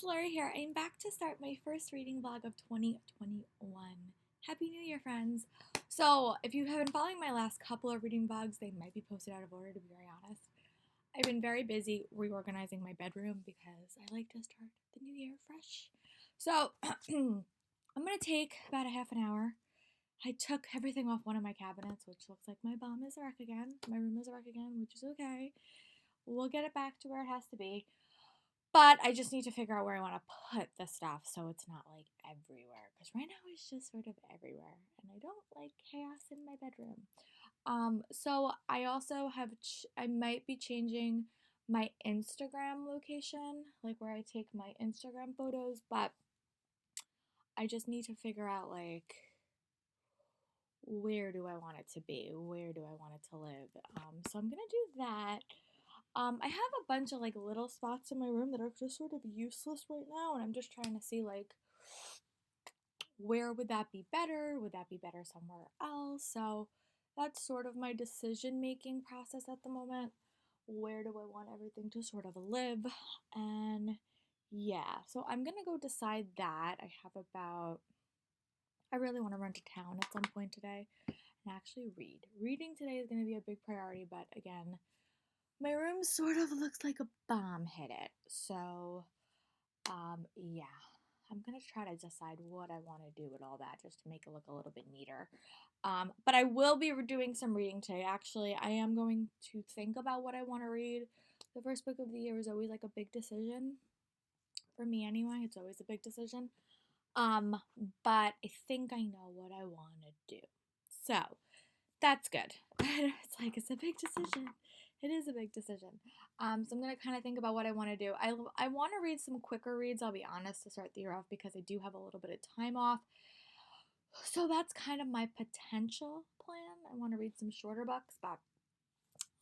it's Lori here. I'm back to start my first reading vlog of 2021. Happy New Year, friends. So, if you have been following my last couple of reading vlogs, they might be posted out of order, to be very honest. I've been very busy reorganizing my bedroom because I like to start the new year fresh. So, I'm going to take about a half an hour. I took everything off one of my cabinets, which looks like my bomb is a wreck again. My room is a wreck again, which is okay. We'll get it back to where it has to be. But I just need to figure out where I want to put the stuff so it's not like everywhere. Because right now it's just sort of everywhere. And I don't like chaos in my bedroom. So I also have, I might be changing my Instagram location, like where I take my Instagram photos. But I just need to figure out like, where do I want it to be? Where do I want it to live? So I'm going to do that. I have a bunch of like little spots in my room that are just sort of useless right now, and I'm just trying to see like where would that be better? Would that be better somewhere else? So that's sort of my decision making process at the moment. Where do I want everything to sort of live? And yeah, so I'm gonna go decide that. I really want to run to town at some point today and actually read. Reading today is going to be a big priority, but again, my room sort of looks like a bomb hit it. So, yeah, I'm going to try to decide what I want to do with all that just to make it look a little bit neater. But I will be doing some reading today. Actually, I am going to think about what I want to read. The first book of the year is always like a big decision. For me, anyway, it's always a big decision. But I think I know what I want to do. So, that's good. It's a big decision. It is a big decision. So I'm gonna kind of think about what I want to do. I want to read some quicker reads. I'll be honest to start the year off because I do have a little bit of time off. So that's kind of my potential plan. I want to read some shorter books, but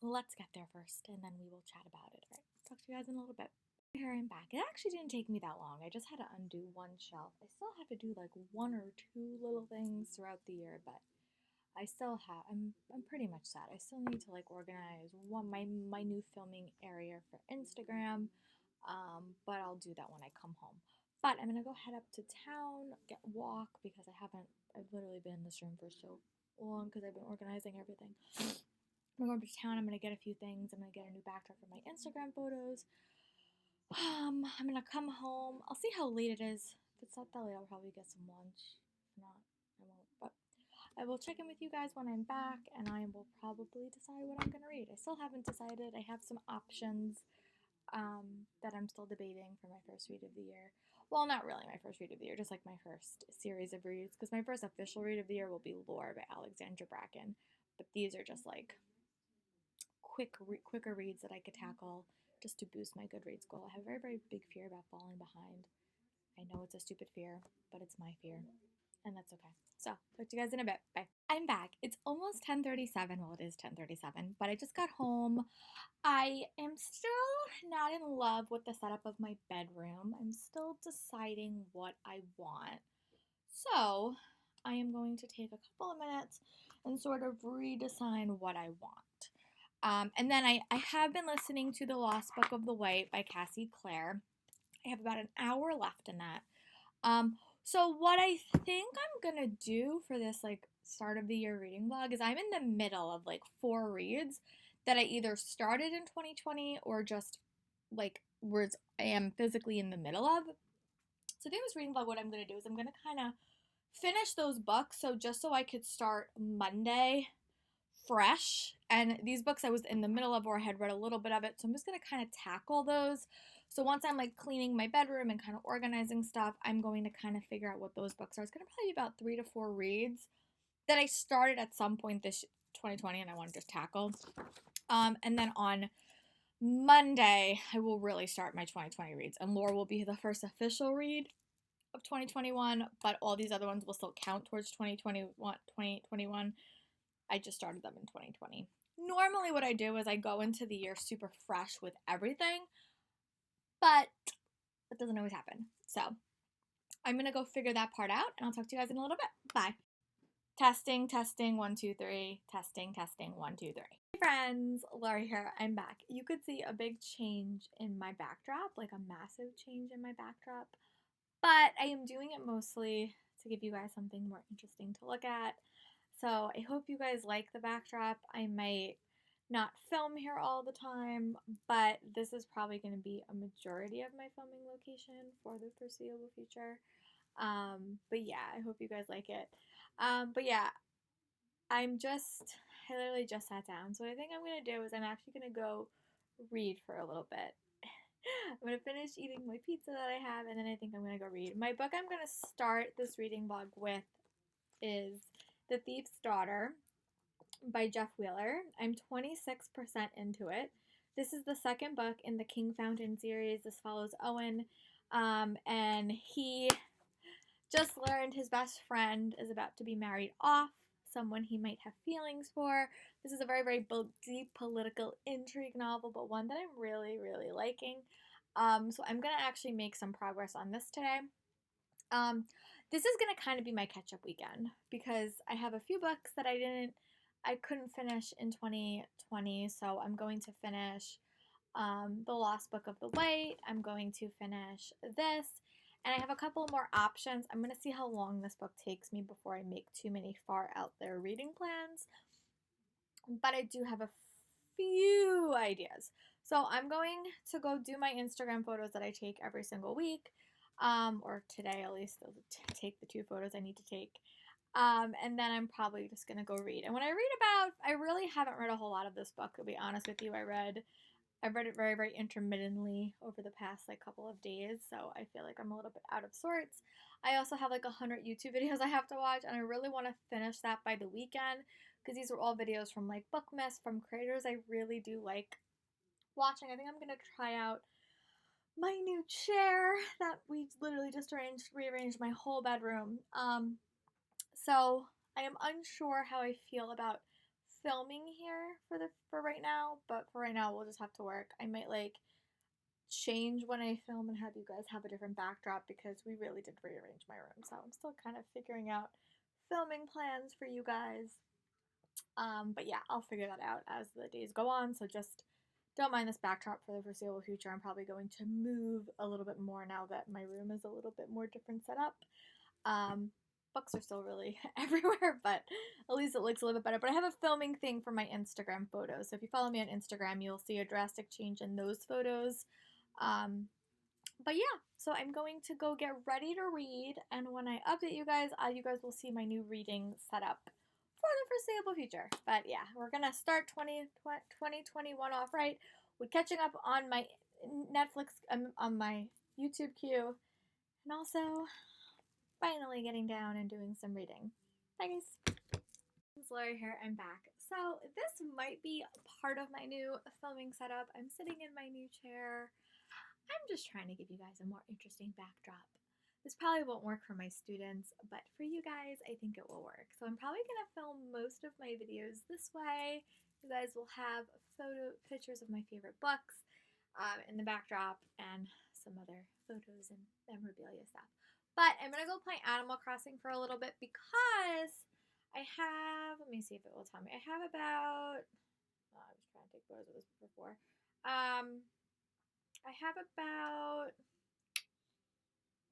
let's get there first, and then we will chat about it. All right, talk to you guys in a little bit. Here I'm back. It actually didn't take me that long. I just had to undo one shelf. I still have to do like one or two little things throughout the year, but I'm pretty much set. I still need to like organize my new filming area for Instagram. But I'll do that when I come home. But I'm gonna go head up to town, walk because I've literally been in this room for so long because I've been organizing everything. I'm going to town, I'm gonna get a few things. I'm gonna get a new backdrop for my Instagram photos. I'm gonna come home. I'll see how late it is. If it's not that late, I'll probably get some lunch. If not, I won't. But I will check in with you guys when I'm back, and I will probably decide what I'm going to read. I still haven't decided. I have some options that I'm still debating for my first read of the year. Well, not really my first read of the year, just like my first series of reads, because my first official read of the year will be Lore by Alexandra Bracken. But these are just like quicker reads that I could tackle just to boost my Goodreads goal. I have a very, very big fear about falling behind. I know it's a stupid fear, but it's my fear, and that's okay. So, talk to you guys in a bit. Bye. I'm back. It's almost 10:37. Well, it is 10:37, but I just got home. I am still not in love with the setup of my bedroom. I'm still deciding what I want. So, I am going to take a couple of minutes and sort of redesign what I want. And then I have been listening to The Lost Book of the White by Cassie Clare. I have about an hour left in that. So what I think I'm gonna do for this like start of the year reading vlog is I'm in the middle of like 4 reads that I either started in 2020 or just like words I am physically in the middle of. So doing this reading vlog, what I'm gonna do is I'm gonna kind of finish those books, so just so I could start Monday fresh. And these books I was in the middle of or I had read a little bit of it, so I'm just going to kind of tackle those. So once I'm like cleaning my bedroom and kind of organizing stuff, I'm going to kind of figure out what those books are. It's going to probably be about 3 to 4 reads that I started at some point this 2020 and I want to just tackle. And then on Monday, I will really start my 2020 reads, and Lore will be the first official read of 2021, but all these other ones will still count towards 2021. I just started them in 2020. Normally what I do is I go into the year super fresh with everything, but that doesn't always happen. So I'm going to go figure that part out, and I'll talk to you guys in a little bit. Bye. Testing, testing, 1, 2, 3. Testing, testing, 1, 2, 3. Hey friends, Lori here. I'm back. You could see a big change in my backdrop, like a massive change in my backdrop. But I am doing it mostly to give you guys something more interesting to look at. So I hope you guys like the backdrop. I might not film here all the time, but this is probably going to be a majority of my filming location for the foreseeable future. But yeah, I hope you guys like it. But yeah, I literally just sat down. So what I think I'm going to do is I'm actually going to go read for a little bit. I'm going to finish eating my pizza that I have, and then I think I'm going to go read. My book I'm going to start this reading vlog with is The Thief's Daughter by Jeff Wheeler. I'm 26% into it. This is the second book in the King Fountain series. This follows Owen, and he just learned his best friend is about to be married off, someone he might have feelings for. This is a very, very deep political intrigue novel, but one that I'm really, really liking. So I'm going to actually make some progress on this today. This is going to kind of be my catch-up weekend because I have a few books that I couldn't finish in 2020, so I'm going to finish The Lost Book of the White. I'm going to finish this, and I have a couple more options. I'm going to see how long this book takes me before I make too many far out there reading plans, but I do have a few ideas. So I'm going to go do my Instagram photos that I take every single week, or today at least, take the 2 photos I need to take. And then I'm probably just going to go read. And when I really haven't read a whole lot of this book, to be honest with you. I've read it very, very intermittently over the past couple of days, so I feel like I'm a little bit out of sorts. I also have 100 YouTube videos I have to watch, and I really want to finish that by the weekend because these are all videos from Bookmas, from creators I really do like watching. I think I'm going to try out my new chair that we literally just rearranged my whole bedroom. So I am unsure how I feel about filming here for right now, but for right now we'll just have to work. I might change when I film and have you guys have a different backdrop because we really did rearrange my room, so I'm still kind of figuring out filming plans for you guys. But yeah, I'll figure that out as the days go on, so just don't mind this backdrop for the foreseeable future. I'm probably going to move a little bit more now that my room is a little bit more different set up. Books are still really everywhere, but at least it looks a little bit better. But I have a filming thing for my Instagram photos. So if you follow me on Instagram, you'll see a drastic change in those photos. But yeah, so I'm going to go get ready to read. And when I update you guys will see my new reading setup for the foreseeable future. But yeah, we're going to start 2021 off right with catching up on my Netflix, on my YouTube queue, and also finally getting down and doing some reading. Bye guys. It's Lori here, I'm back. So this might be part of my new filming setup. I'm sitting in my new chair. I'm just trying to give you guys a more interesting backdrop. This probably won't work for my students, but for you guys, I think it will work. So I'm probably going to film most of my videos this way. You guys will have pictures of my favorite books in the backdrop and some other photos and memorabilia stuff. But I'm going to go play Animal Crossing for a little bit because I have, let me see if it will tell me. I have about, I was trying to take photos of this before. I have about,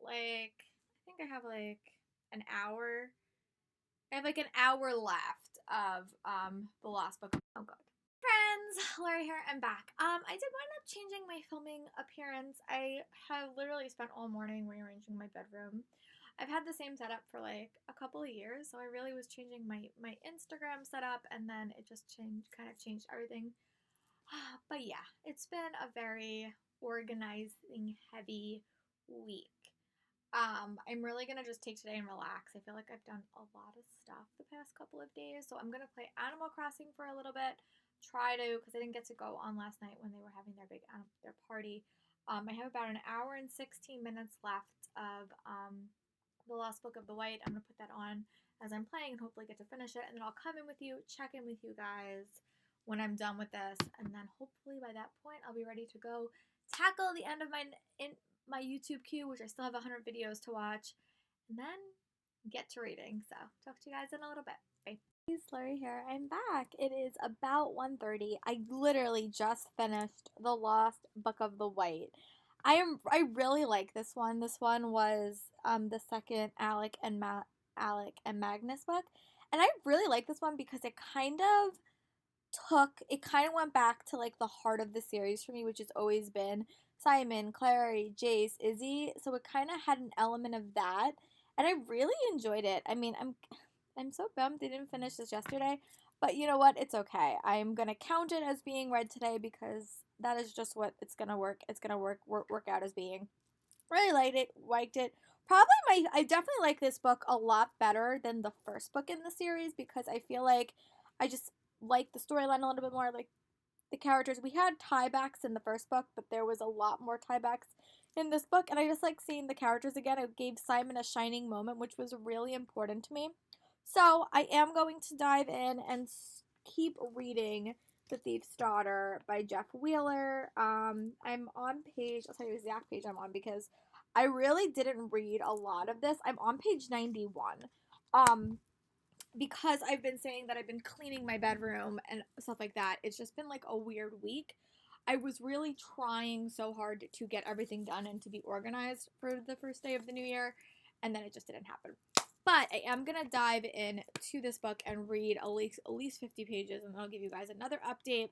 I think I have an hour. I have an hour left of The Lost Book. Oh, God. Friends, Lori here, I'm back. I did wind up changing my filming appearance. I have literally spent all morning rearranging my bedroom. I've had the same setup for a couple of years, so I really was changing my Instagram setup, and then it just kind of changed everything. But yeah, it's been a very organizing heavy week. I'm really gonna just take today and relax. I feel like I've done a lot of stuff the past couple of days, so I'm gonna play Animal Crossing for a little bit. Because I didn't get to go on last night when they were having their party. I have about an hour and 16 minutes left of The Lost Book of the White. I'm gonna put that on as I'm playing and hopefully get to finish it, and then I'll come in with you, check in with you guys when I'm done with this, and then hopefully by that point I'll be ready to go tackle the end of my YouTube queue, which I still have 100 videos to watch, and then get to reading. So talk to you guys in a little bit. Bye. Hey, Slurry here. I'm back. It is about 1:30. I literally just finished The Lost Book of the White. I really like this one. This one was the second Alec and Magnus book. And I really like this one because it kind of went back to like the heart of the series for me, which has always been Simon, Clary, Jace, Izzy. So it kind of had an element of that, and I really enjoyed it. I mean, I'm so bummed they didn't finish this yesterday, but you know what? It's okay. I'm gonna count it as being read today because that is just what it's gonna work. It's gonna work out as being. Really liked it. I definitely like this book a lot better than the first book in the series because I feel like I just like the storyline a little bit more, like the characters. We had tiebacks in the first book, but there was a lot more tiebacks in this book, and I just like seeing the characters again. It gave Simon a shining moment, which was really important to me. So I am going to dive in and keep reading The Thief's Daughter by Jeff Wheeler. I'm on page, I'll tell you the exact page I'm on because I really didn't read a lot of this. I'm on page 91. Um, because I've been saying that I've been cleaning my bedroom and stuff like that, it's just been like a weird week. I was really trying so hard to get everything done and to be organized for the first day of the new year, and then it just didn't happen. But I am gonna dive in to this book and read at least 50 pages, and I'll give you guys another update.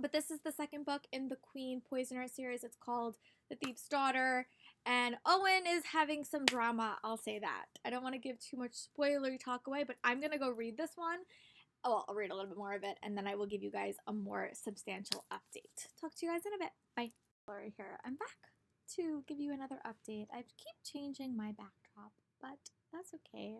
But this is the second book in the Queen Poisoner series. It's called The Thief's Daughter, and Owen is having some drama. I'll say that. I don't want to give too much spoilery talk away, but I'm gonna go read this one. Oh, well, I'll read a little bit more of it, and then I will give you guys a more substantial update. Talk to you guys in a bit. Bye. Lori here. I'm back to give you another update. I keep changing my backdrop, but that's okay.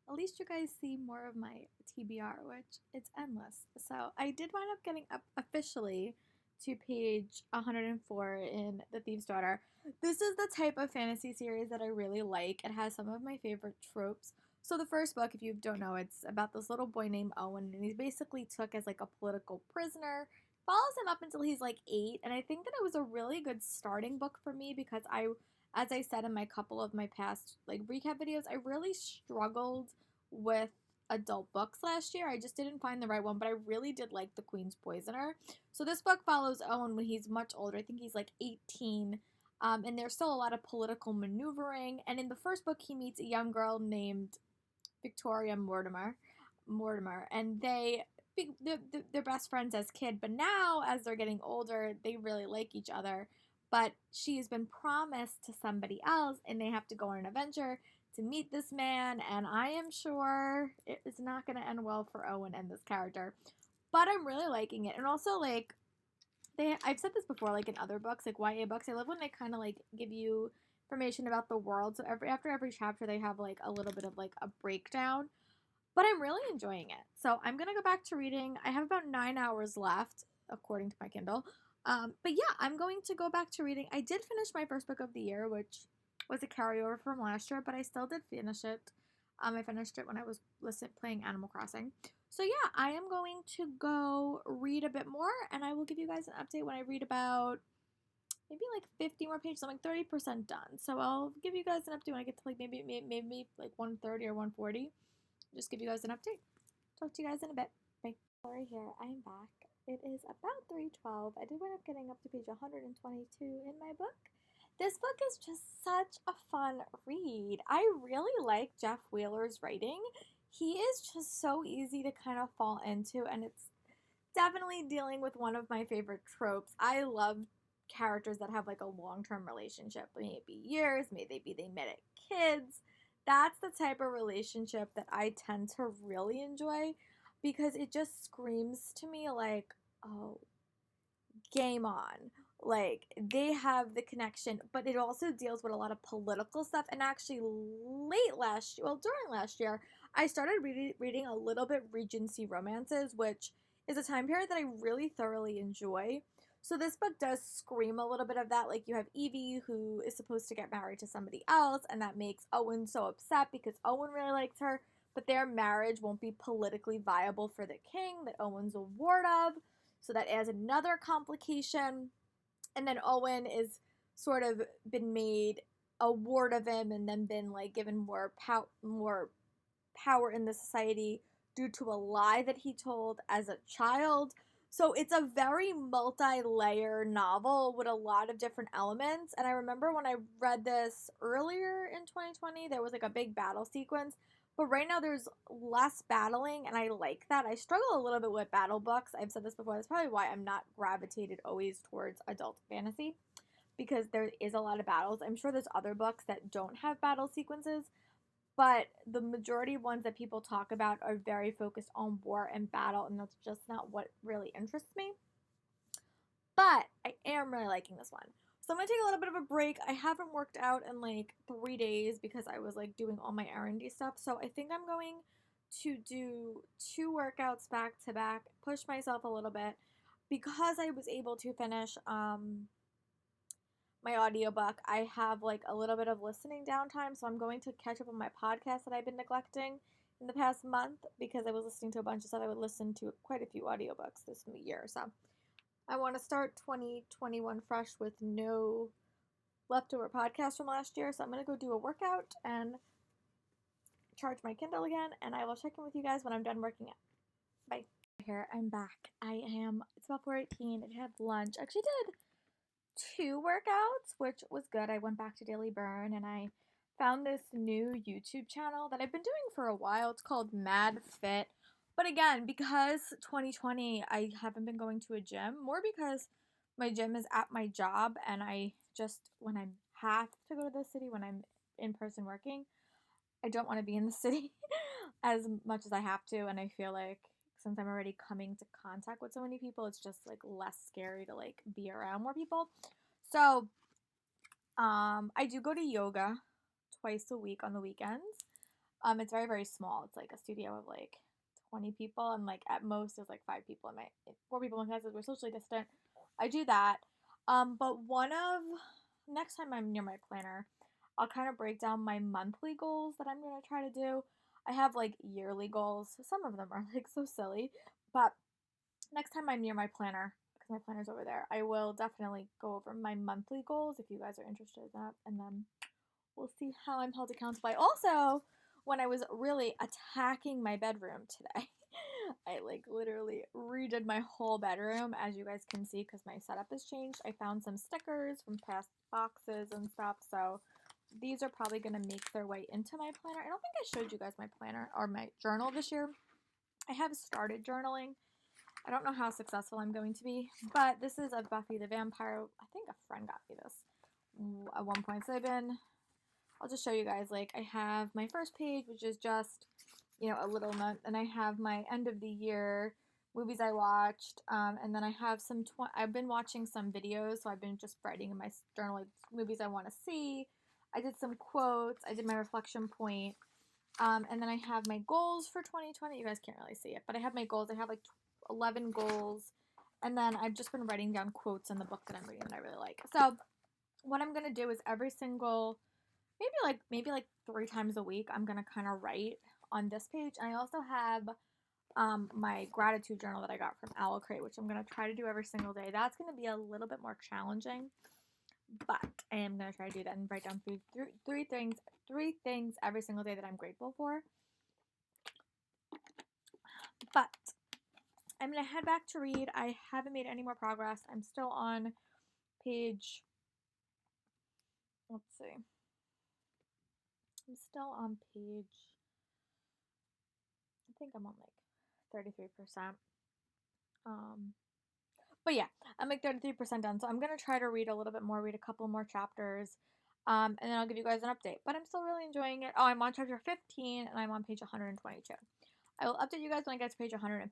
At least you guys see more of my TBR, which it's endless. So I did wind up getting up officially to page 104 in The Thief's Daughter. This is the type of fantasy series that I really like. It has some of my favorite tropes. So the first book, if you don't know, it's about this little boy named Owen, and he's basically took as like a political prisoner. Follows him up until he's like 8, and I think that it was a really good starting book for me because as I said in my couple of my past like recap videos, I really struggled with adult books last year. I just didn't find the right one, but I really did like The Queen's Poisoner. So this book follows Owen when he's much older. I think he's like 18. And there's still a lot of political maneuvering. And in the first book, he meets a young girl named Victoria Mortimer, and they're best friends as kid. But now, as they're getting older, they really like each other. But she's been promised to somebody else, and they have to go on an adventure to meet this man. And I am sure it is not going to end well for Owen and this character. But I'm really liking it, and also like I've said this before, like in other books, like YA books. I love when they kind of like give you information about the world. So after every chapter, they have like a little bit of like a breakdown. But I'm really enjoying it. So I'm gonna go back to reading. I have about 9 hours left, according to my Kindle. But yeah, I'm going to go back to reading. I did finish my first book of the year, which was a carryover from last year, but I still did finish it. I finished it when I was playing Animal Crossing. So yeah, I am going to go read a bit more, and I will give you guys an update when I read about maybe like 50 more pages. I'm like 30% done. So I'll give you guys an update when I get to like maybe like 130 or 140. Just give you guys an update. Talk to you guys in a bit. Bye. Sorry here, I'm back. It is about 3:12. I did wind up getting up to page 122 in my book. This book is just such a fun read. I really like Jeff Wheeler's writing. He is just so easy to kind of fall into, and it's definitely dealing with one of my favorite tropes. I love characters that have like a long-term relationship. Maybe years, maybe they met at kids. That's the type of relationship that I tend to really enjoy because it just screams to me like, oh, game on. Like, they have the connection, but it also deals with a lot of political stuff. And actually, during last year, I started reading a little bit Regency romances, which is a time period that I really thoroughly enjoy. So this book does scream a little bit of that. Like, you have Evie, who is supposed to get married to somebody else, and that makes Owen so upset because Owen really likes her, but their marriage won't be politically viable for the king that Owen's a ward of. So that adds another complication. And then Owen is sort of been made a ward of him and then been like given more power in the society due to a lie that he told as a child. So it's a very multi-layer novel with a lot of different elements. And I remember when I read this earlier in 2020, there was like a big battle sequence. But right now there's less battling, and I like that. I struggle a little bit with battle books. I've said this before. That's probably why I'm not gravitated always towards adult fantasy, because there is a lot of battles. I'm sure there's other books that don't have battle sequences, but the majority ones that people talk about are very focused on war and battle, and that's just not what really interests me. But I am really liking this one. So I'm gonna take a little bit of a break. I haven't worked out in like 3 days because I was like doing all my R&D stuff. So I think I'm going to do 2 workouts back to back, push myself a little bit because I was able to finish my audiobook. I have like a little bit of listening downtime, so I'm going to catch up on my podcast that I've been neglecting in the past month because I was listening to a bunch of stuff. I would listen to quite a few audiobooks this year, so I want to start 2021 fresh with no leftover podcasts from last year. So I'm going to go do a workout and charge my Kindle again, and I will check in with you guys when I'm done working out. Bye. Here, I'm back. It's about 4:18. I had lunch. I actually did 2 workouts, which was good. I went back to Daily Burn and I found this new YouTube channel that I've been doing for a while. It's called Mad Fit. But again, because 2020, I haven't been going to a gym, more because my gym is at my job, and I just, when I have to go to the city, when I'm in person working, I don't want to be in the city as much as I have to, and I feel like since I'm already coming to contact with so many people, it's just like less scary to like be around more people. So, I do go to yoga twice a week on the weekends. It's very, very small. It's like a studio of like 20 people, and like at most there's like 5 people in my 4 people in my classes. We're socially distant. I do that. But next time I'm near my planner, I'll kind of break down my monthly goals that I'm gonna try to do. I have like yearly goals. Some of them are like so silly, but next time I'm near my planner, because my planner's over there, I will definitely go over my monthly goals if you guys are interested in that, and then we'll see how I'm held accountable. I also, when I was really attacking my bedroom today, I like literally redid my whole bedroom, as you guys can see, because my setup has changed. I found some stickers from past boxes and stuff, so these are probably going to make their way into my planner. I don't think I showed you guys my planner or my journal this year. I have started journaling. I don't know how successful I'm going to be, but this is a Buffy the Vampire. I think a friend got me this at one point. So I'll just show you guys. Like, I have my first page, which is just, a little note, and I have my end of the year movies I watched, and then I have I've been watching some videos, so I've been just writing in my journal like movies I want to see. I did some quotes. I did my reflection point. And then I have my goals for 2020. You guys can't really see it, but I have my goals. I have like 11 goals. And then I've just been writing down quotes in the book that I'm reading that I really like. So what I'm going to do is every single, maybe like 3 times a week, I'm going to kind of write on this page. And I also have my gratitude journal that I got from Owl Crate, which I'm going to try to do every single day. That's going to be a little bit more challenging, but I am going to try to do that and write down three things every single day that I'm grateful for. But I'm going to head back to read. I haven't made any more progress. I'm still on page, let's see. I'm still on page, I think I'm on like 33%. But yeah, I'm like 33% done. So I'm going to try to read a little bit more, read a couple more chapters. And then I'll give you guys an update. But I'm still really enjoying it. Oh, I'm on chapter 15 and I'm on page 122. I will update you guys when I get to page 150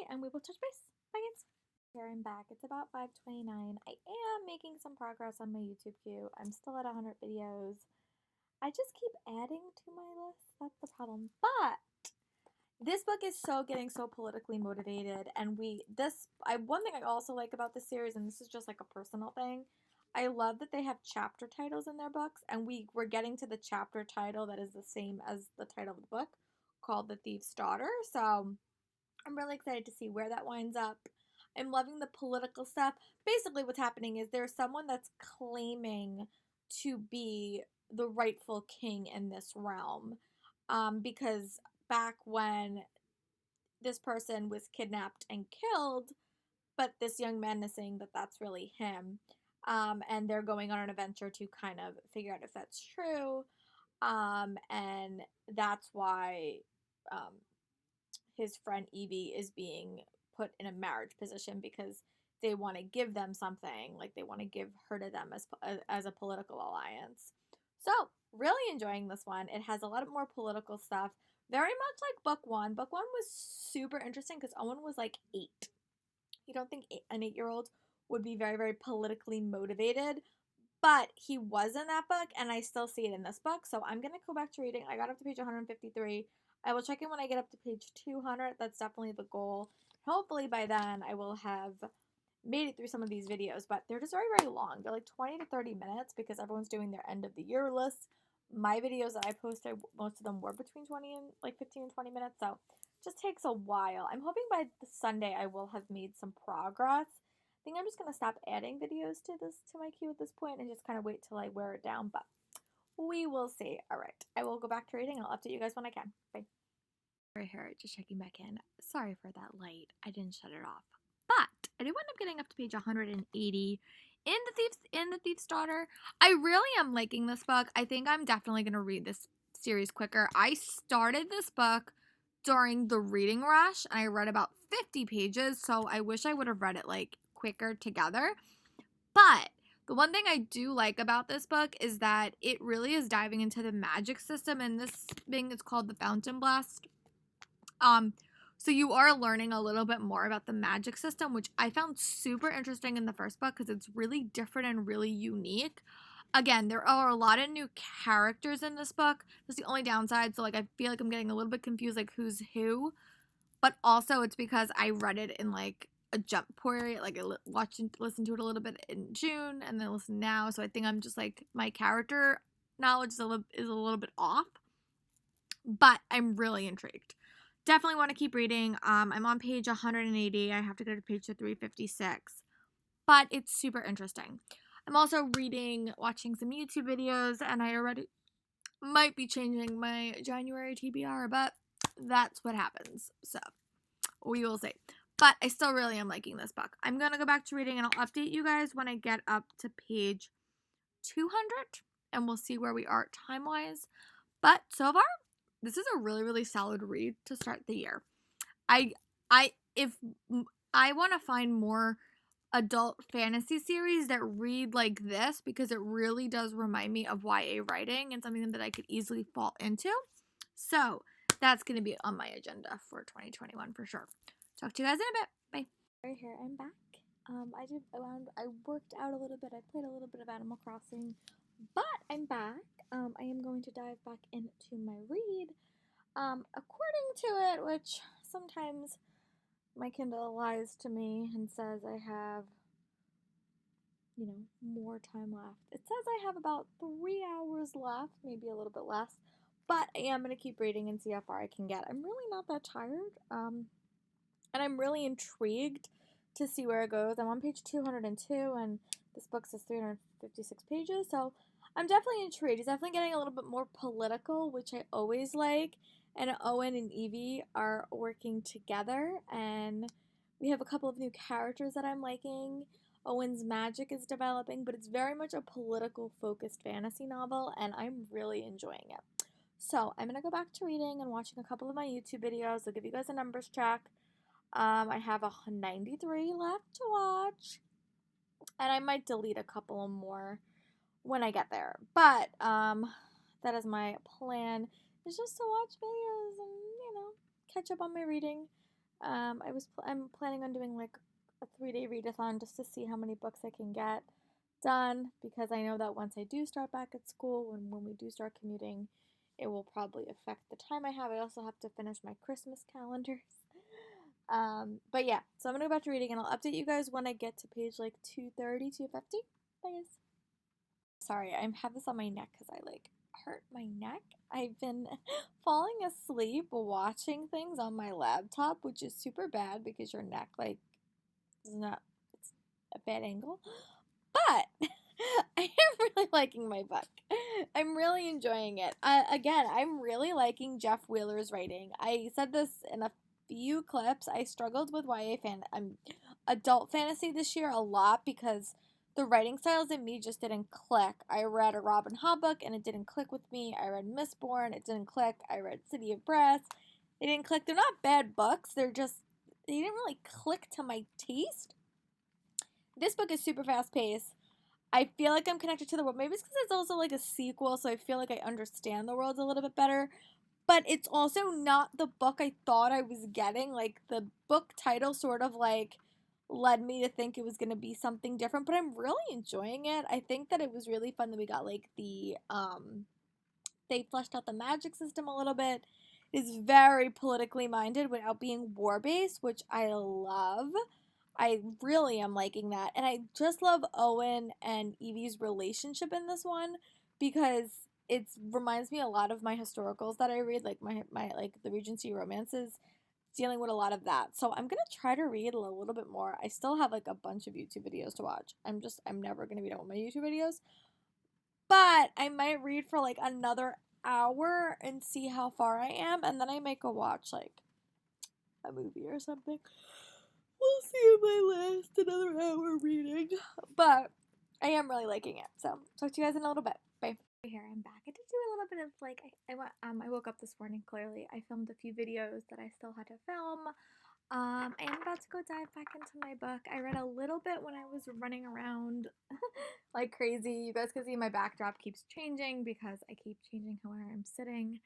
and we will touch base. Bye guys. Here I'm back. It's about 5:29. I am making some progress on my YouTube queue. I'm still at 100 videos. I just keep adding to my list. That's the problem. But this book is getting so politically motivated, and one thing I also like about this series, and this is just like a personal thing, I love that they have chapter titles in their books, and we're getting to the chapter title that is the same as the title of the book, called The Thief's Daughter. So I'm really excited to see where that winds up. I'm loving the political stuff. Basically what's happening is there's someone that's claiming to be the rightful king in this realm. Because back when this person was kidnapped and killed, but this young man is saying that that's really him. And they're going on an adventure to kind of figure out if that's true. And that's why um, his friend Evie is being put in a marriage position because they want to give them something, like they want to give her to them as a political alliance. So, really enjoying this one. It has a lot more political stuff, very much like book one. Book one was super interesting because Owen was like 8. You don't think an 8-year-old would be very, very politically motivated, but he was in that book, and I still see it in this book. So I'm going to go back to reading. I got up to page 153. I will check in when I get up to page 200. That's definitely the goal. Hopefully by then I will have made it through some of these videos, but they're just very, very long. They're like 20 to 30 minutes because everyone's doing their end of the year list. My videos that I posted, most of them were between 20 and like 15 and 20 minutes, so it just takes a while. I'm hoping by the Sunday I will have made some progress. I think I'm just going to stop adding videos to my queue at this point and just kind of wait till I wear it down, but we will see. All right, I will go back to reading and I'll update you guys when I can. Bye. Right here, just checking back in. Sorry for that light. I didn't shut it off. But I do end up getting up to page 180 in the Thief's Daughter. I really am liking this book. I think I'm definitely going to read this series quicker. I started this book during the reading rush and I read about 50 pages, so I wish I would have read it like quicker together. But the one thing I do like about this book is that it really is diving into the magic system, and this thing is called the Fountain Blast. So you are learning a little bit more about the magic system, which I found super interesting in the first book because it's really different and really unique. Again, there are a lot of new characters in this book. That's the only downside. So like I feel like I'm getting a little bit confused like who's who. But also it's because I read it in like a jump period, like I listened to it a little bit in June and then listen now. So I think I'm just like my character knowledge is a little bit off. But I'm really intrigued. Definitely want to keep reading. I'm on page 180. I have to go to page 356. But it's super interesting. I'm also watching some YouTube videos, and I already might be changing my January TBR, but that's what happens. So we will see. But I still really am liking this book. I'm going to go back to reading, and I'll update you guys when I get up to page 200, and we'll see where we are time-wise. But so far, this is a really, really solid read to start the year. If I want to find more adult fantasy series that read like this, because it really does remind me of YA writing and something that I could easily fall into. So that's going to be on my agenda for 2021 for sure. Talk to you guys in a bit. Bye. Right here, I'm back. I worked out a little bit. I played a little bit of Animal Crossing, but I'm back. I am going to dive back into my read. According to it, which sometimes my Kindle lies to me and says I have, more time left. It says I have about 3 hours left, maybe a little bit less, but I am going to keep reading and see how far I can get. I'm really not that tired, and I'm really intrigued to see where it goes. I'm on page 202, and this book says 356 pages, so I'm definitely intrigued. It's definitely getting a little bit more political, which I always like, and Owen and Evie are working together, and we have a couple of new characters that I'm liking. Owen's magic is developing, but it's very much a political focused fantasy novel, and I'm really enjoying it. So I'm going to go back to reading and watching a couple of my YouTube videos. I'll give you guys a numbers check. I have 93 left to watch, and I might delete a couple of more when I get there. But that is my plan, is just to watch videos and, catch up on my reading. I'm planning on doing like a 3-day readathon just to see how many books I can get done, because I know that once I do start back at school and when we do start commuting, it will probably affect the time I have. I also have to finish my Christmas calendars. But yeah, so I'm gonna go back to reading and I'll update you guys when I get to page like 230, 250. Bye guys. Sorry, I have this on my neck because I hurt my neck. I've been falling asleep watching things on my laptop, which is super bad because your neck it's a bad angle. But I am really liking my book. I'm really enjoying it. Again, I'm really liking Jeff Wheeler's writing. I said this in a few clips. I struggled with adult fantasy this year a lot because the writing styles in me just didn't click. I read a Robin Hobb book and it didn't click with me. I read Mistborn, it didn't click. I read City of Brass, it didn't click. They're not bad books. They didn't really click to my taste. This book is super fast paced. I feel like I'm connected to the world. Maybe it's because it's also like a sequel, so I feel like I understand the world a little bit better. But it's also not the book I thought I was getting. Like, the book title sort of like led me to think it was going to be something different, but I'm really enjoying it. I think that it was really fun that we got like they fleshed out the magic system a little bit. It's very politically minded without being war based, which I love. I really am liking that. And I just love Owen and Evie's relationship in this one because it reminds me a lot of my historicals that I read, like my like the Regency romances, dealing with a lot of that. So I'm gonna try to read a little bit more. I still have like a bunch of YouTube videos to watch. I'm never gonna be done with my YouTube videos. But I might read for like another hour and see how far I am, and then I might go watch like a movie or something. We'll see if I last another hour reading. But I am really liking it. So talk to you guys in a little bit. Bye. Here I'm back. I did do a little bit of like I woke up this morning. Clearly, I filmed a few videos that I still had to film. I am about to go dive back into my book. I read a little bit when I was running around like crazy. You guys can see my backdrop keeps changing because I keep changing where I'm sitting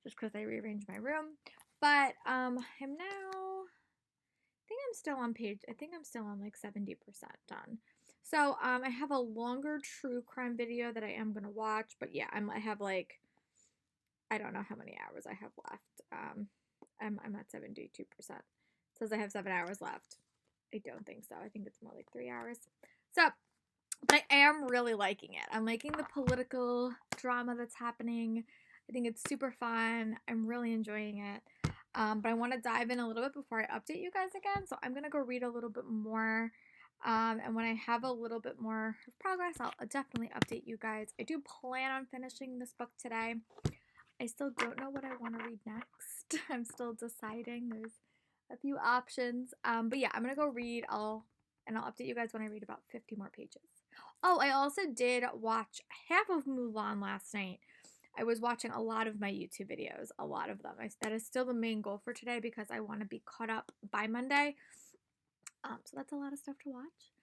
just because I rearranged my room. But I'm now I think I'm still on like 70% done. So I have a longer true crime video that I am gonna watch, but yeah, I have like I don't know how many hours I have left. I'm at 72%. It says I have 7 hours left. I don't think so. I think it's more like 3 hours. So, but I am really liking it. I'm liking the political drama that's happening. I think it's super fun. I'm really enjoying it. But I want to dive in a little bit before I update you guys again. So I'm going to go read a little bit more. And when I have a little bit more progress, I'll definitely update you guys. I do plan on finishing this book today. I still don't know what I want to read next. I'm still deciding. There's a few options. But yeah, I'm going to go read. I'll update you guys when I read about 50 more pages. Oh, I also did watch half of Mulan last night. I was watching a lot of my YouTube videos, a lot of them. That is still the main goal for today because I want to be caught up by Monday. So that's a lot of stuff to watch.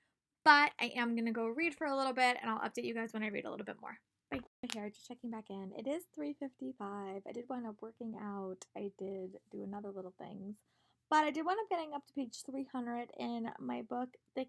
But I am going to go read for a little bit, and I'll update you guys when I read a little bit more. Bye. Here, just checking back in. It is 3:55. I did wind up working out. I did do another little things. But I did wind up getting up to page 300 in my book, The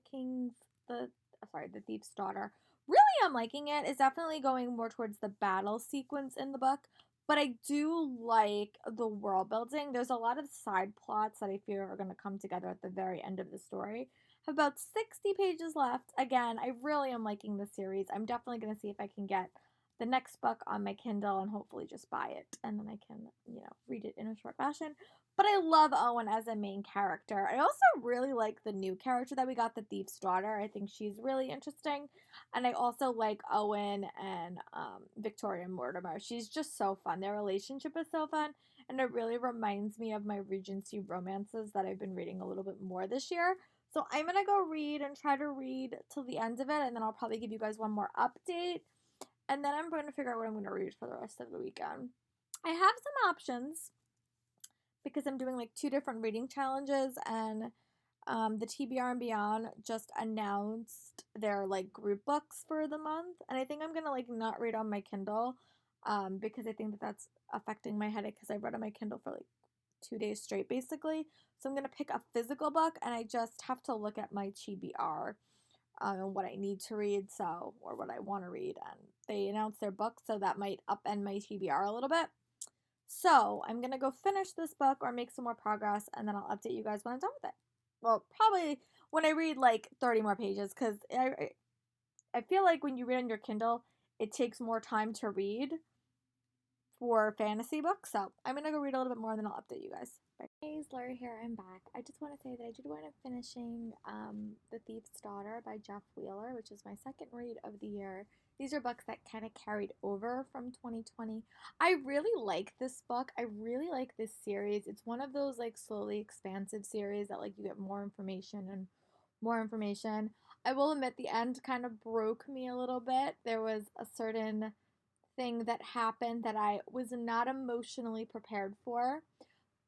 Thief's Daughter. Really, I'm liking it. It's definitely going more towards the battle sequence in the book, but I do like the world building. There's a lot of side plots that I feel are going to come together at the very end of the story. I have about 60 pages left. Again, I really am liking the series. I'm definitely going to see if I can get the next book on my Kindle and hopefully just buy it, and then I can, read it in a short fashion. But I love Owen as a main character. I also really like the new character that we got, the Thief's Daughter. I think she's really interesting. And I also like Owen and Victoria Mortimer. She's just so fun. Their relationship is so fun. And it really reminds me of my Regency romances that I've been reading a little bit more this year. So I'm going to go read and try to read till the end of it. And then I'll probably give you guys one more update. And then I'm going to figure out what I'm going to read for the rest of the weekend. I have some options because I'm doing like 2 different reading challenges, and the TBR and Beyond just announced their like group books for the month, and I think I'm gonna like not read on my Kindle because I think that's affecting my headache because I read on my Kindle for like 2 days straight basically. So I'm gonna pick a physical book, and I just have to look at my TBR and what I need to read, or what I want to read, and they announced their book, so that might upend my TBR a little bit. So I'm going to go finish this book or make some more progress, and then I'll update you guys when I'm done with it. Well, probably when I read like 30 more pages, because I feel like when you read on your Kindle, it takes more time to read for fantasy books. So I'm going to go read a little bit more, and then I'll update you guys. Hey, Laura here. I'm back. I just want to say that I did wind up finishing The Thief's Daughter by Jeff Wheeler, which is my second read of the year. These are books that kind of carried over from 2020. I really like this book. I really like this series. It's one of those like slowly expansive series that like you get more information and more information. I will admit the end kind of broke me a little bit. There was a certain thing that happened that I was not emotionally prepared for.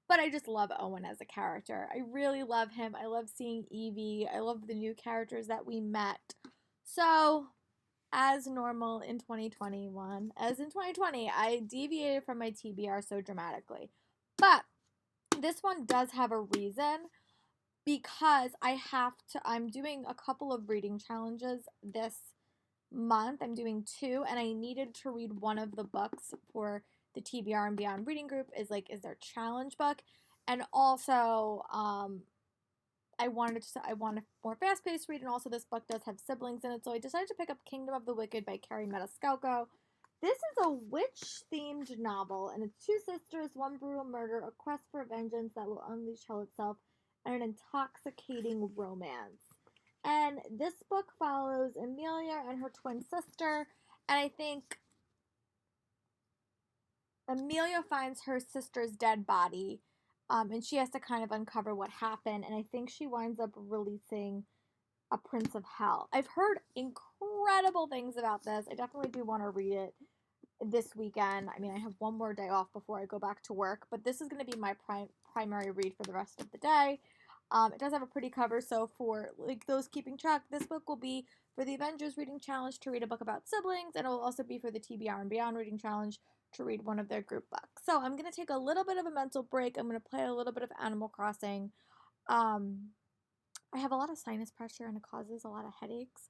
But I just love Owen as a character. I really love him. I love seeing Evie. I love the new characters that we met. So, as normal in 2021, as in 2020, I deviated from my TBR so dramatically. But this one does have a reason because I'm doing a couple of reading challenges this month. I'm doing two, and I needed to read one of the books for the TBR and Beyond reading group is their challenge book, and also I want a more fast paced read, and also this book does have siblings in it, so I decided to pick up Kingdom of the Wicked by Carrie Matascalco. This is a witch themed novel, and it's two sisters, one brutal murder, a quest for vengeance that will unleash hell itself, and an intoxicating romance. And this book follows Amelia and her twin sister, and I think Amelia finds her sister's dead body, and she has to kind of uncover what happened, and I think she winds up releasing a Prince of Hell. I've heard incredible things about this. I definitely do want to read it this weekend. I mean, I have one more day off before I go back to work, but this is going to be my primary read for the rest of the day. It does have a pretty cover, so for like those keeping track, this book will be for the Avengers Reading Challenge to read a book about siblings, and it will also be for the TBR and Beyond Reading Challenge to read one of their group books. So I'm going to take a little bit of a mental break. I'm going to play a little bit of Animal Crossing. I have a lot of sinus pressure and it causes a lot of headaches.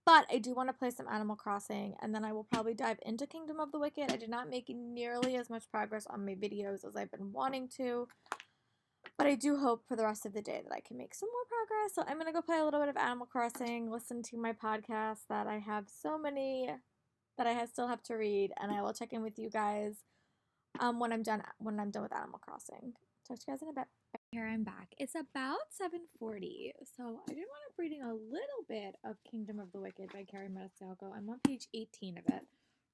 But I do want to play some Animal Crossing, and then I will probably dive into Kingdom of the Wicked. I did not make nearly as much progress on my videos as I've been wanting to, but I do hope for the rest of the day that I can make some more progress. So I'm going to go play a little bit of Animal Crossing, listen to my podcast that I have so many that I still have to read, and I will check in with you guys when I'm done with Animal Crossing. Talk to you guys in a bit. Here I'm back. It's about 7:40, so I did want up reading a little bit of Kingdom of the Wicked by Carrie Matascalco. I'm on page 18 of it.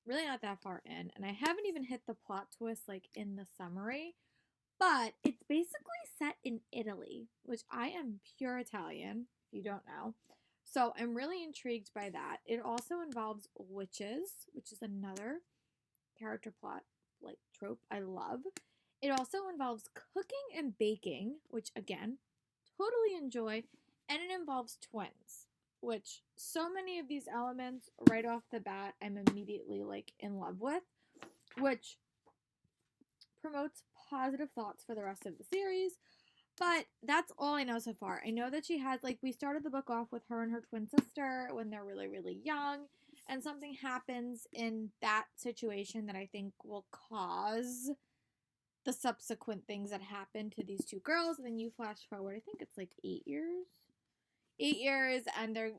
Really not that far in, and I haven't even hit the plot twist like in the summary, but it's basically set in Italy, which I am pure Italian, if you don't know. So I'm really intrigued by that. It also involves witches, which is another character plot like trope I love. It also involves cooking and baking, which again, totally enjoy, and it involves twins, which so many of these elements right off the bat I'm immediately like in love with, which promotes positive thoughts for the rest of the series. But that's all I know so far. I know that she has, like, we started the book off with her and her twin sister when they're really, really young, and something happens in that situation that I think will cause the subsequent things that happen to these two girls. And then you flash forward, I think it's like 8 years. 8 years, and they're,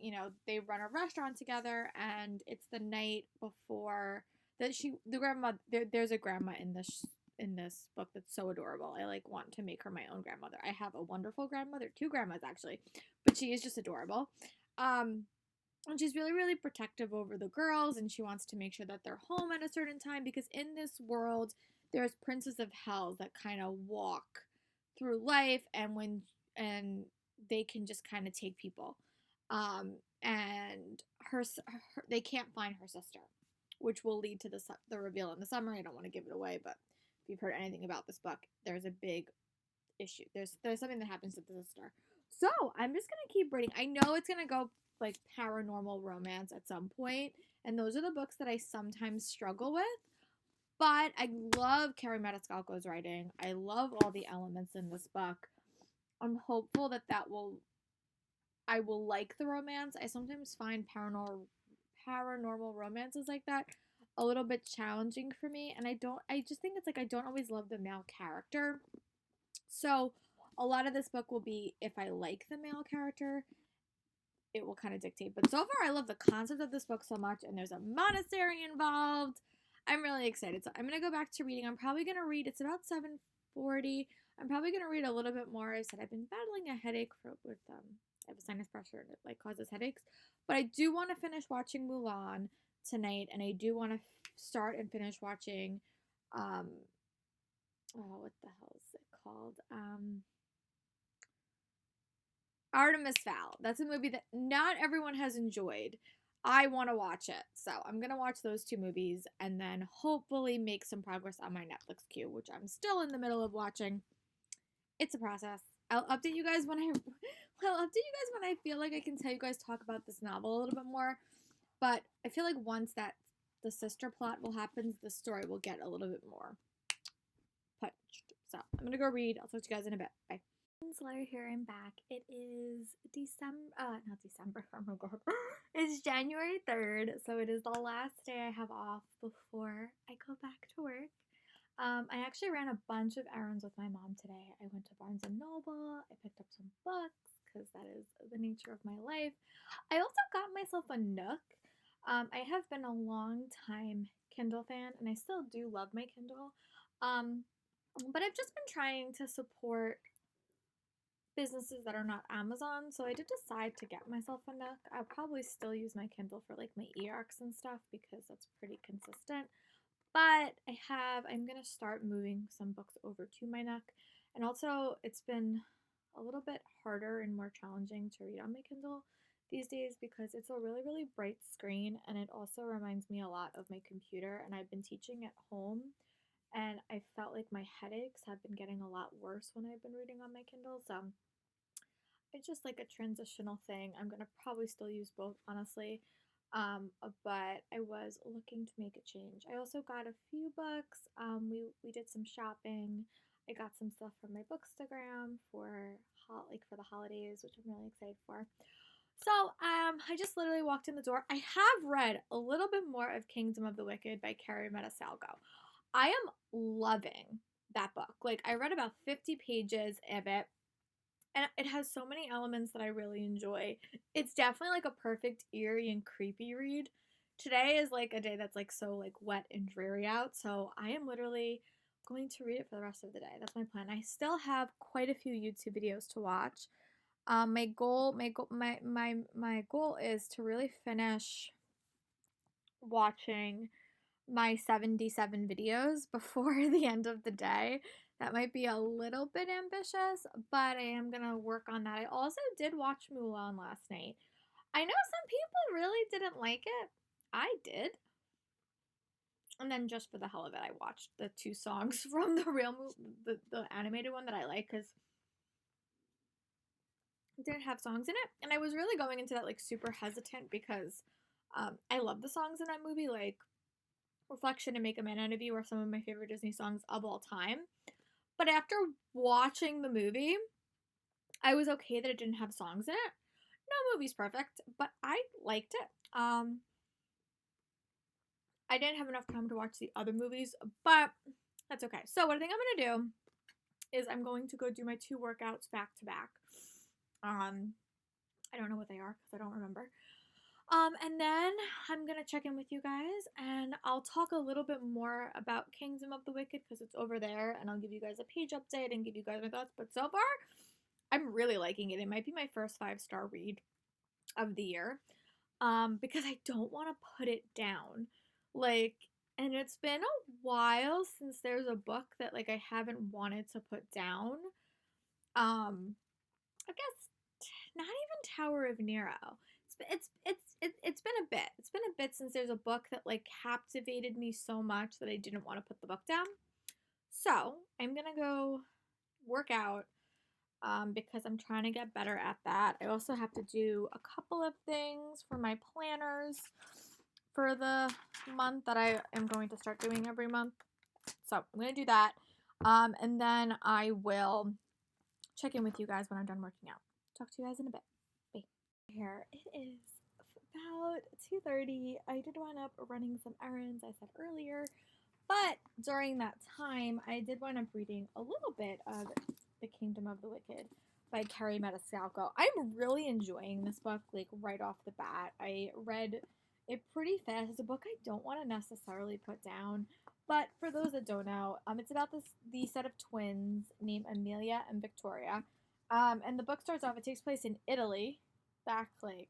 they run a restaurant together, and it's the night before that the grandma, there's a grandma in this book that's so adorable. I like want to make her my own grandmother. I have a wonderful grandmother, two grandmas actually, but she is just adorable. And she's really, really protective over the girls, and she wants to make sure that they're home at a certain time because in this world, there's princes of hell that kind of walk through life, and they can just kind of take people. And they can't find her sister, which will lead to the reveal in the summer. I don't want to give it away, but if you've heard anything about this book, there's a big issue. There's something that happens to the sister. So I'm just gonna keep reading. I know it's gonna go like paranormal romance at some point, and those are the books that I sometimes struggle with. But I love Carrie Matascalco's writing. I love all the elements in this book. I'm hopeful that I will like the romance. I sometimes find paranormal romances like that a little bit challenging for me, and I just think it's like I don't always love the male character. So a lot of this book will be if I like the male character, it will kind of dictate. But so far I love the concept of this book so much, and there's a monastery involved. I'm really excited. So I'm going to go back to reading. I'm probably going to read, it's about 7:40. I'm probably going to read a little bit more. I said I've been battling a headache with I have a sinus pressure and it like causes headaches. But I do want to finish watching Mulan tonight, and I do want to start and finish watching what the hell is it called? Artemis Fowl. That's a movie that not everyone has enjoyed. I want to watch it. So I'm going to watch those two movies and then hopefully make some progress on my Netflix queue, which I'm still in the middle of watching. It's a process. I'll update you guys when I feel like I can tell you guys talk about this novel a little bit more. But I feel like once that the sister plot will happen, the story will get a little bit more punched. So I'm going to go read. I'll talk to you guys in a bit. Bye. Slayer here, I'm back. It is not December, oh my god. It's January 3rd, so it is the last day I have off before I go back to work. I actually ran a bunch of errands with my mom today. I went to Barnes & Noble, I picked up some books, because that is the nature of my life. I also got myself a Nook. I have been a long time Kindle fan, and I still do love my Kindle. But I've just been trying to support businesses that are not Amazon, so I did decide to get myself a Nook. I'll probably still use my Kindle for like my e-arcs and stuff because that's pretty consistent. But I'm gonna start moving some books over to my Nook, and also it's been a little bit harder and more challenging to read on my Kindle these days because it's a really, really bright screen, and it also reminds me a lot of my computer, and I've been teaching at home, and I felt like my headaches have been getting a lot worse when I've been reading on my Kindle, so it's just like a transitional thing. I'm gonna probably still use both, honestly. But I was looking to make a change. I also got a few books. We did some shopping. I got some stuff from my Bookstagram for for the holidays, which I'm really excited for. So I just literally walked in the door. I have read a little bit more of Kingdom of the Wicked by Kerri Matasalgo. I am loving that book. Like, I read about 50 pages of it, and it has so many elements that I really enjoy. It's definitely like a perfect eerie and creepy read. Today is like a day that's like so like wet and dreary out, so I am literally going to read it for the rest of the day. That's my plan. I still have quite a few YouTube videos to watch. My goal is to really finish watching my 77 videos before the end of the day. That might be a little bit ambitious, but I am gonna work on that. I also did watch Mulan last night. I know some people really didn't like it. I did. And then just for the hell of it, I watched the 2 songs from the real the animated one that I like because it didn't have songs in it. And I was really going into that like super hesitant because I love the songs in that movie. Like Reflection and Make a Man Out of You are some of my favorite Disney songs of all time. But after watching the movie, I was okay that it didn't have songs in it. No movie's perfect, but I liked it. I didn't have enough time to watch the other movies, but that's okay. So what I think I'm going to do is I'm going to go do my 2 workouts back to back. I don't know what they are because I don't remember. And then I'm going to check in with you guys, and I'll talk a little bit more about Kingdom of the Wicked because it's over there, and I'll give you guys a page update and give you guys my thoughts. But so far, I'm really liking it. It might be my first 5-star read of the year, because I don't want to put it down. Like, and it's been a while since there's a book that like I haven't wanted to put down. I guess not even Tower of Nero. It's been a bit. It's been a bit since there's a book that like captivated me so much that I didn't want to put the book down. So I'm gonna go work out because I'm trying to get better at that. I also have to do a couple of things for my planners for the month that I am going to start doing every month. So I'm gonna do that, and then I will check in with you guys when I'm done working out. Talk to you guys in a bit. Bye. Here it is about 2:30. I did wind up running some errands, I said earlier, but during that time, I did wind up reading a little bit of The Kingdom of the Wicked by Kerri Matasalgo. I'm really enjoying this book, like right off the bat. I read it pretty fast. It's a book I don't want to necessarily put down But for those that don't know, it's about the set of twins named Amelia and Victoria. And the book starts off. It takes place in Italy, back like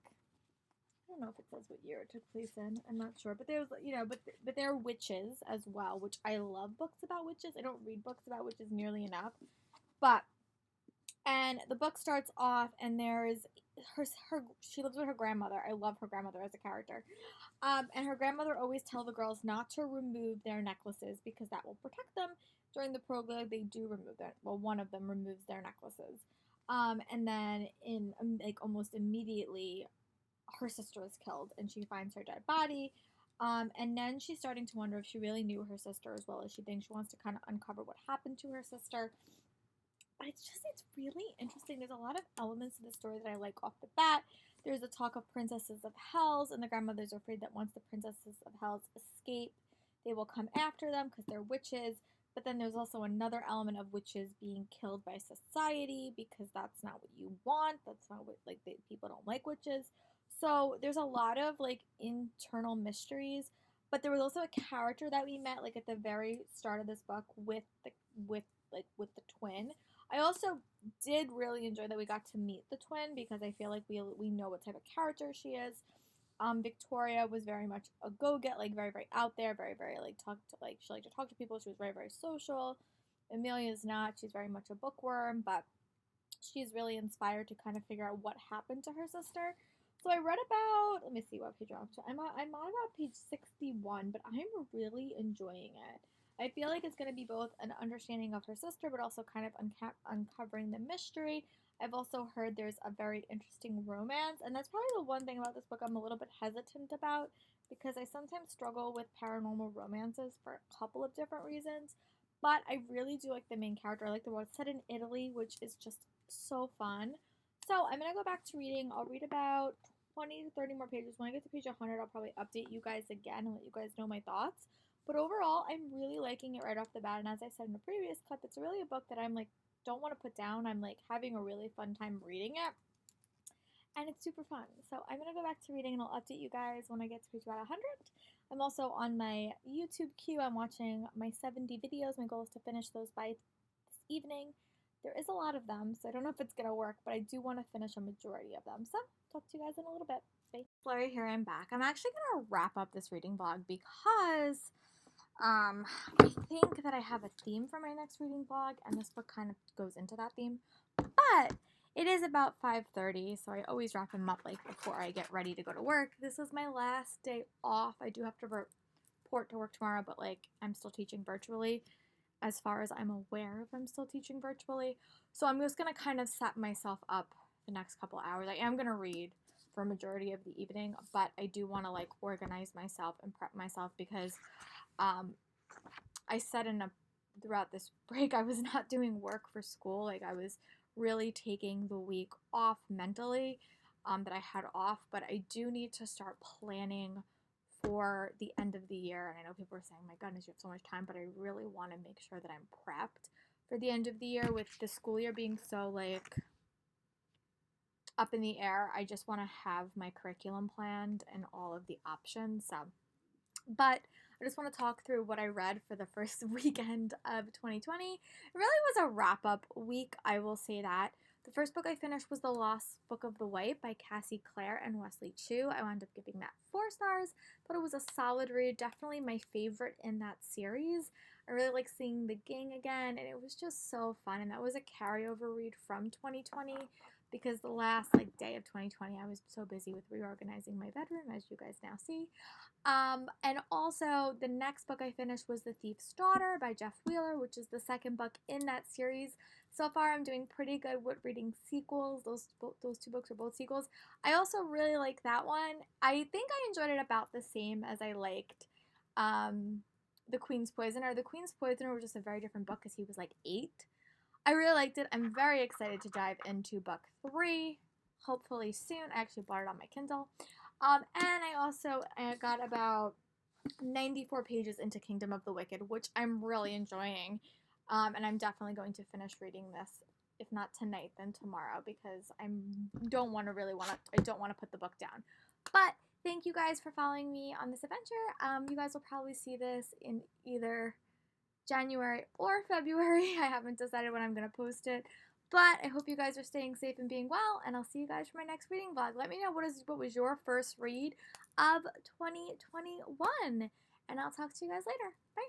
I don't know if it says what year it took place in. I'm not sure, but there's but there are witches as well, which I love books about witches. I don't read books about witches nearly enough, but and the book starts off and there's her she lives with her grandmother. I love her grandmother as a character. And her grandmother always tell the girls not to remove their necklaces because that will protect them. During the prologue, they do remove their one of them removes their necklaces. And then in like almost immediately, her sister is killed and she finds her dead body. And then she's starting to wonder if she really knew her sister as well as she thinks. She wants to kind of uncover what happened to her sister. But it's really interesting. There's a lot of elements to the story that I like off the bat. There's a talk of princesses of hells, and the grandmothers are afraid that once the princesses of hells escape, they will come after them because they're witches. But then there's also another element of witches being killed by society because that's not what you want. That's not what people don't like witches. So there's a lot of like internal mysteries. But there was also a character that we met like at the very start of this book with the twin. I also did really enjoy that we got to meet the twin because I feel like we know what type of character she is. Victoria was very much a go get, like very very out there, very very like she liked to talk to people. She was very very social. Amelia's not. She's very much a bookworm, but she's really inspired to kind of figure out what happened to her sister. So I read about, let me see what page I'm up to. I'm on about page 61, but I'm really enjoying it. I feel like it's going to be both an understanding of her sister, but also kind of uncovering the mystery. I've also heard there's a very interesting romance, and that's probably the one thing about this book I'm a little bit hesitant about because I sometimes struggle with paranormal romances for a couple of different reasons. But I really do like the main character. I like the one set in Italy, which is just so fun. So I'm gonna go back to reading. I'll read about 20 to 30 more pages. When I get to page 100, I'll probably update you guys again and let you guys know my thoughts. But overall, I'm really liking it right off the bat. And as I said in the previous clip, it's really a book that I'm like don't want to put down. I'm like having a really fun time reading it. And it's super fun. So I'm going to go back to reading and I'll update you guys when I get to page about 100. I'm also on my YouTube queue. I'm watching my 70 videos. My goal is to finish those by this evening. There is a lot of them, so I don't know if it's going to work, but I do want to finish a majority of them. So talk to you guys in a little bit. Bye. Flurry, here I'm back. I'm actually going to wrap up this reading vlog because I think that I have a theme for my next reading vlog, and this book kind of goes into that theme. But it is about 5:30, so I always wrap them up like before I get ready to go to work. This is my last day off. I do have to report to work tomorrow, but like I'm still teaching virtually. As far as I'm aware of, I'm still teaching virtually. So I'm just gonna kind of set myself up the next couple hours. I am gonna read for a majority of the evening, but I do want to like organize myself and prep myself because I said throughout this break I was not doing work for school. Like I was really taking the week off mentally that I had off, but I do need to start planning for the end of the year. And I know people are saying, my goodness, you have so much time, but I really want to make sure that I'm prepped for the end of the year with the school year being so like up in the air. I just want to have my curriculum planned and all of the options. So, but I just want to talk through what I read for the first weekend of 2020. It really was a wrap-up week, I will say that. The first book I finished was The Lost Book of the Wight by Cassie Clare and Wesley Chu. I wound up giving that 4 stars, but it was a solid read. Definitely my favorite in that series. I really like seeing the gang again, and it was just so fun. And that was a carryover read from 2020 because the last day of 2020, I was so busy with reorganizing my bedroom, as you guys now see. And also, the next book I finished was The Thief's Daughter by Jeff Wheeler, which is the second book in that series. So far, I'm doing pretty good with reading sequels. Those 2 books are both sequels. I also really like that one. I think I enjoyed it about the same as I liked The Queen's Poisoner. The Queen's Poisoner was just a very different book because he was like 8. I really liked it. I'm very excited to dive into book 3, hopefully soon. I actually bought it on my Kindle. And I got about 94 pages into Kingdom of the Wicked, which I'm really enjoying. And I'm definitely going to finish reading this, if not tonight, then tomorrow, because I don't want to put the book down. But thank you guys for following me on this adventure. You guys will probably see this in either January or February. I haven't decided when I'm going to post it. But I hope you guys are staying safe and being well, and I'll see you guys for my next reading vlog. Let me know what was your first read of 2021, and I'll talk to you guys later. Bye.